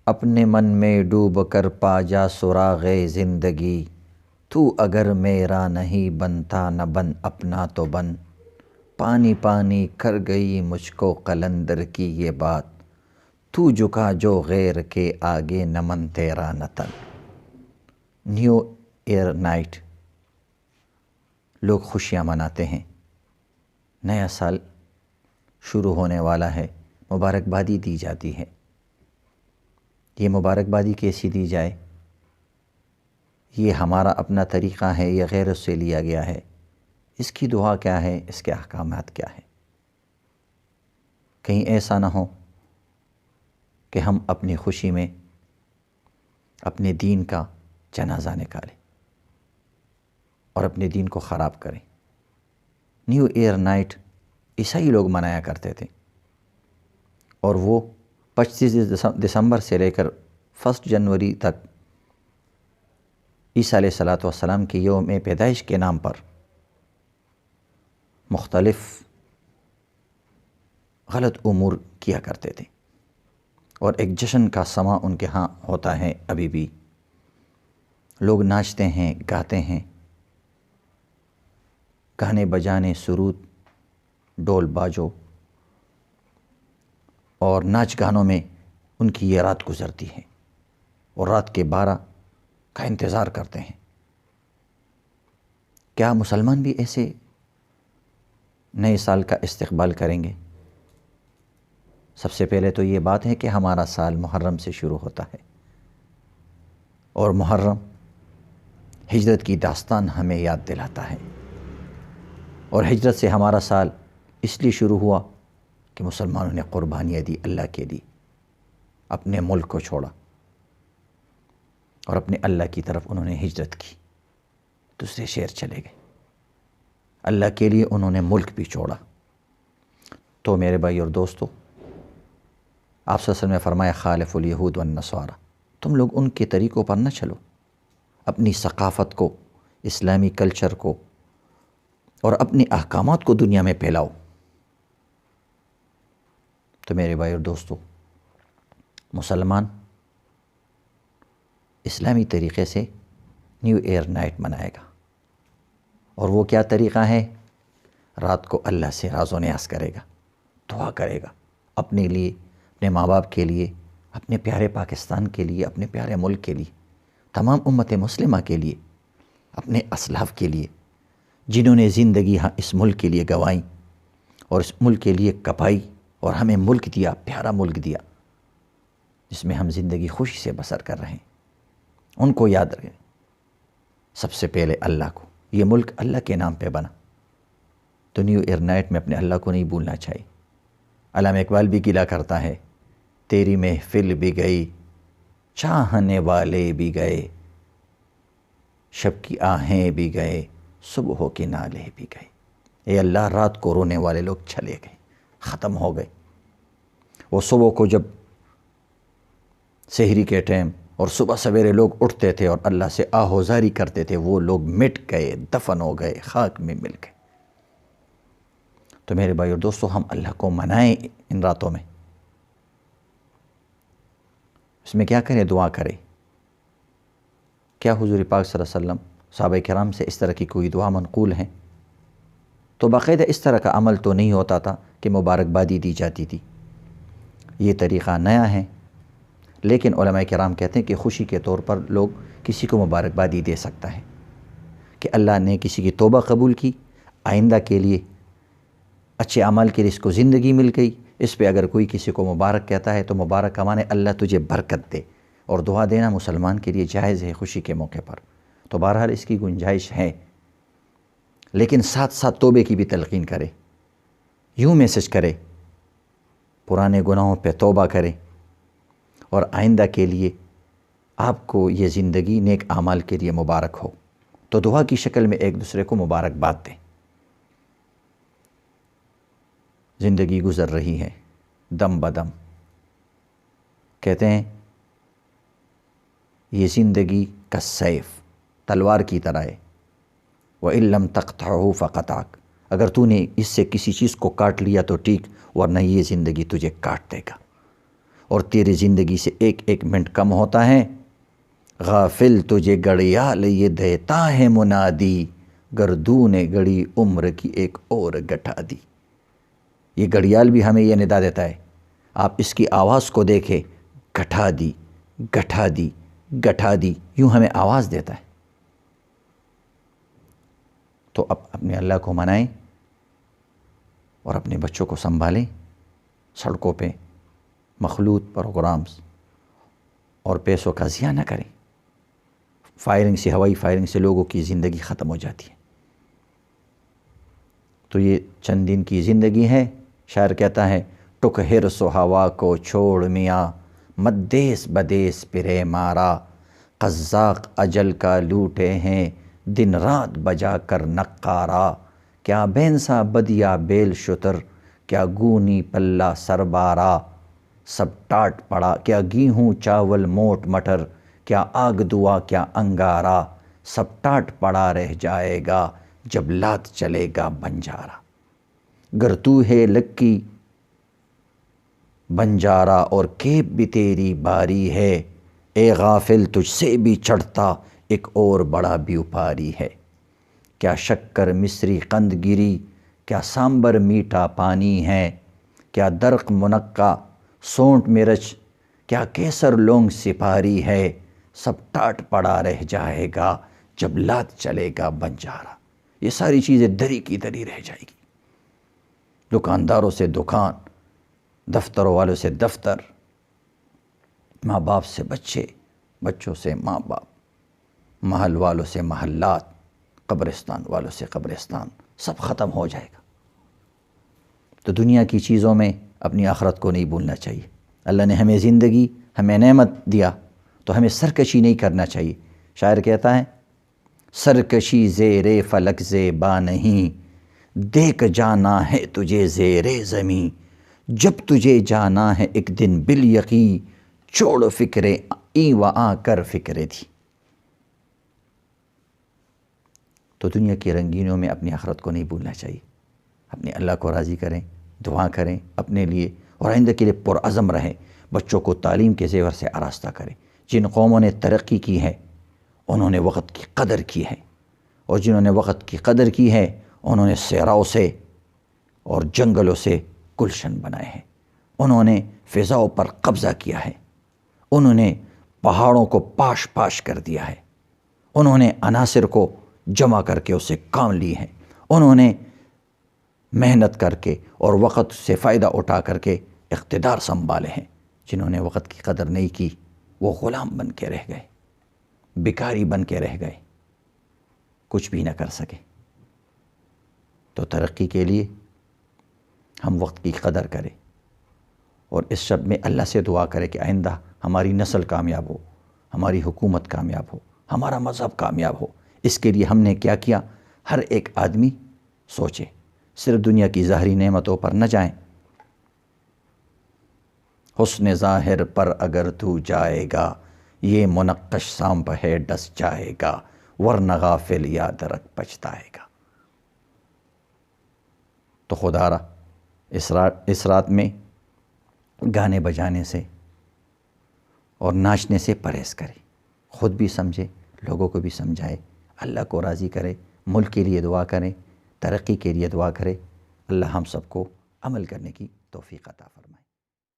اپنے من میں ڈوب کر پا جا سراغ زندگی، تو اگر میرا نہیں بنتا نہ بن اپنا تو بن، پانی پانی کر گئی مجھ کو قلندر کی یہ بات، تو جھکا جو غیر کے آگے نہ من تیرا نہ تن۔ نیو ایئر نائٹ، لوگ خوشیاں مناتے ہیں، نیا سال شروع ہونے والا ہے، مبارکبادی دی جاتی ہے۔ یہ مبارکبادی کیسی دی جائے؟ یہ ہمارا اپنا طریقہ ہے یا غیر سے لیا گیا ہے؟ اس کی دعا کیا ہے؟ اس کے احکامات کیا ہیں؟ کہیں ایسا نہ ہو کہ ہم اپنی خوشی میں اپنے دین کا جنازہ نکالیں اور اپنے دین کو خراب کریں۔ نیو ایئر نائٹ عیسائی لوگ منایا کرتے تھے، اور وہ 25 دسمبر سے لے کر 1 جنوری تک عیسیٰ علیہ السلام کے یوم پیدائش کے نام پر مختلف غلط امور کیا کرتے تھے، اور ایک جشن کا سما ان کے ہاں ہوتا ہے۔ ابھی بھی لوگ ناچتے ہیں، گاتے ہیں، گانے بجانے، سرود، ڈول باجو اور ناچ گانوں میں ان کی یہ رات گزرتی ہے، اور رات کے 12 کا انتظار کرتے ہیں۔ کیا مسلمان بھی ایسے نئے سال کا استقبال کریں گے؟ سب سے پہلے تو یہ بات ہے کہ ہمارا سال محرم سے شروع ہوتا ہے، اور محرم ہجرت کی داستان ہمیں یاد دلاتا ہے، اور ہجرت سے ہمارا سال اس لیے شروع ہوا کہ مسلمانوں نے قربانیاں دی اللہ کے لیے، اپنے ملک کو چھوڑا اور اپنے اللہ کی طرف انہوں نے ہجرت کی، دوسرے شہر چلے گئے، اللہ کے لیے انہوں نے ملک بھی چھوڑا۔ تو میرے بھائی اور دوستو، آپ صلی اللہ علیہ وسلم نے فرمایا خالف الیہود والنصارى، تم لوگ ان کے طریقوں پر نہ چلو، اپنی ثقافت کو، اسلامی کلچر کو اور اپنے احکامات کو دنیا میں پھیلاؤ۔ تو میرے بھائی اور دوستو، مسلمان اسلامی طریقے سے نیو ایئر نائٹ منائے گا، اور وہ کیا طریقہ ہے؟ رات کو اللہ سے راز و نیاز کرے گا، دعا کرے گا، اپنے لیے، اپنے ماں باپ کے لیے، اپنے پیارے پاکستان کے لیے، اپنے پیارے ملک کے لیے، تمام امت مسلمہ کے لیے، اپنے اسلاف کے لیے جنہوں نے زندگی اس ملک کے لیے گنوائیں اور اس ملک کے لیے کپائی، اور ہمیں ملک دیا، پیارا ملک دیا جس میں ہم زندگی خوشی سے بسر کر رہے ہیں، ان کو یاد رکھیں۔ سب سے پہلے اللہ کو، یہ ملک اللہ کے نام پہ بنا، تو نیو ایئر نائٹ میں اپنے اللہ کو نہیں بھولنا چاہیے۔ علامہ اقبال بھی گلا کرتا ہے، تیری محفل بھی گئی، چاہنے والے بھی گئے، شب کی آہیں بھی گئے، صبح کے نالے بھی گئے۔ اے اللہ، رات کو رونے والے لوگ چلے گئے، ختم ہو گئے۔ وہ صبح کو جب سحری کے ٹائم اور صبح سویرے لوگ اٹھتے تھے اور اللہ سے آہوزاری کرتے تھے، وہ لوگ مٹ گئے، دفن ہو گئے، خاک میں مل گئے۔ تو میرے بھائی اور دوستو، ہم اللہ کو منائیں ان راتوں میں۔ اس میں کیا کریں؟ دعا کریں۔ کیا حضور پاک صلی اللہ علیہ وسلم، صحابہ کرام سے اس طرح کی کوئی دعا منقول ہیں؟ تو باقاعدہ اس طرح کا عمل تو نہیں ہوتا تھا کہ مبارکبادی دی جاتی تھی، یہ طریقہ نیا ہے، لیکن علماء کرام کہتے ہیں کہ خوشی کے طور پر لوگ کسی کو مبارکبادی دے سکتا ہے کہ اللہ نے کسی کی توبہ قبول کی، آئندہ کے لیے اچھے عمل کے لیے اس کو زندگی مل گئی۔ اس پہ اگر کوئی کسی کو مبارک کہتا ہے تو مبارک کا معنی اللہ تجھے برکت دے، اور دعا دینا مسلمان کے لیے جائز ہے خوشی کے موقع پر۔ تو بہرحال اس کی گنجائش ہے، لیکن ساتھ ساتھ توبے کی بھی تلقین کرے، یوں میسج کرے، پرانے گناہوں پہ توبہ کرے، اور آئندہ کے لیے آپ کو یہ زندگی نیک اعمال کے لیے مبارک ہو۔ تو دعا کی شکل میں ایک دوسرے کو مبارکباد دیں۔ زندگی گزر رہی ہے دم بدم، کہتے ہیں یہ زندگی کا سیف، تلوار کی طرح ہے، وَإِن لَّمْ تَقْطَعْهُ فَقَطَعَكَ، اگر تو نے اس سے کسی چیز کو کاٹ لیا تو ٹھیک، ورنہ یہ زندگی تجھے کاٹ دے گا۔ اور تیری زندگی سے ایک ایک منٹ کم ہوتا ہے۔ غافل تجھے گھڑیال یہ دیتا ہے منادی، گردون گھڑی عمر کی ایک اور گٹھا دی۔ یہ گھڑیال بھی ہمیں یہ ندا دیتا ہے، آپ اس کی آواز کو دیکھیں، گٹھا دی گٹھا دی گٹھا دی، یوں ہمیں آواز دیتا ہے۔ تو اب اپنے اللہ کو منائیں اور اپنے بچوں کو سنبھالیں۔ سڑکوں پہ مخلوط پروگرامز اور پیسوں کا ضیاع نہ کریں۔ فائرنگ سے، ہوائی فائرنگ سے لوگوں کی زندگی ختم ہو جاتی ہے۔ تو یہ چند دن کی زندگی ہے۔ شاعر کہتا ہے، ٹک حرص و ہوا کو چھوڑ میاں، مدیس بدیس پرے مارا، قزاق اجل کا لوٹے ہیں دن رات بجا کر نقارا، کیا بینسا بدیا بیل شتر، کیا گونی پلہ سربارا، سب ٹاٹ پڑا، کیا گیہوں چاول موٹ مٹر، کیا آگ دعا کیا انگارا، سب ٹاٹ پڑا رہ جائے گا جب لات چلے گا بنجارا، گر تو ہے لکی بنجارا اور کیپ بھی تیری باری ہے، اے غافل تجھ سے بھی چڑھتا ایک اور بڑا بیوپاری ہے، کیا شکر مصری قند گری، کیا سامبر میٹھا پانی ہے، کیا درق منقع سونٹ مرچ، کیا کیسر لونگ سپاری ہے، سب ٹاٹ پڑا رہ جائے گا جب لات چلے گا بنجارا۔ یہ ساری چیزیں دری کی دری رہ جائے گی۔ دکانداروں سے دکان، دفتروں والوں سے دفتر، ماں باپ سے بچے، بچوں سے ماں باپ، محل والوں سے محلات، قبرستان والوں سے قبرستان، سب ختم ہو جائے گا۔ تو دنیا کی چیزوں میں اپنی آخرت کو نہیں بھولنا چاہیے۔ اللہ نے ہمیں زندگی، ہمیں نعمت دیا تو ہمیں سرکشی نہیں کرنا چاہیے۔ شاعر کہتا ہے، سرکشی زیر فلک زیبا نہیں، دیکھ جانا ہے تجھے زیر زمیں، جب تجھے جانا ہے ایک دن بالیقین، چھوڑ فکرے ای و آ کر فکرے تھی۔ تو دنیا کی رنگینیوں میں اپنی آخرت کو نہیں بھولنا چاہیے۔ اپنے اللہ کو راضی کریں، دعا کریں اپنے لیے اور آئندہ کے لیے پرعزم رہیں۔ بچوں کو تعلیم کے زیور سے آراستہ کریں۔ جن قوموں نے ترقی کی ہے انہوں نے وقت کی قدر کی ہے، اور جنہوں نے وقت کی قدر کی ہے انہوں نے صحراؤں سے اور جنگلوں سے گلشن بنائے ہیں، انہوں نے فضاؤں پر قبضہ کیا ہے، انہوں نے پہاڑوں کو پاش پاش کر دیا ہے، انہوں نے عناصر کو جمع کر کے اسے کام لی ہیں، انہوں نے محنت کر کے اور وقت سے فائدہ اٹھا کر کے اقتدار سنبھالے ہیں۔ جنہوں نے وقت کی قدر نہیں کی وہ غلام بن کے رہ گئے، بیکاری بن کے رہ گئے، کچھ بھی نہ کر سکے۔ تو ترقی کے لیے ہم وقت کی قدر کریں اور اس شب میں اللہ سے دعا کریں کہ آئندہ ہماری نسل کامیاب ہو، ہماری حکومت کامیاب ہو، ہمارا مذہب کامیاب ہو۔ اس کے لیے ہم نے کیا کیا، ہر ایک آدمی سوچے، صرف دنیا کی ظاہری نعمتوں پر نہ جائیں۔ حسن ظاہر پر اگر تو جائے گا، یہ منقش سانپ ہے ڈس جائے گا، ورنہ غافل یاد رکھ پچھتائے گا۔ تو خدا را اس رات میں گانے بجانے سے اور ناچنے سے پرہیز کرے، خود بھی سمجھے، لوگوں کو بھی سمجھائے، اللہ کو راضی کرے، ملک کے لیے دعا کریں، ترقی کے لیے دعا کرے۔ اللہ ہم سب کو عمل کرنے کی توفیق عطا فرمائے۔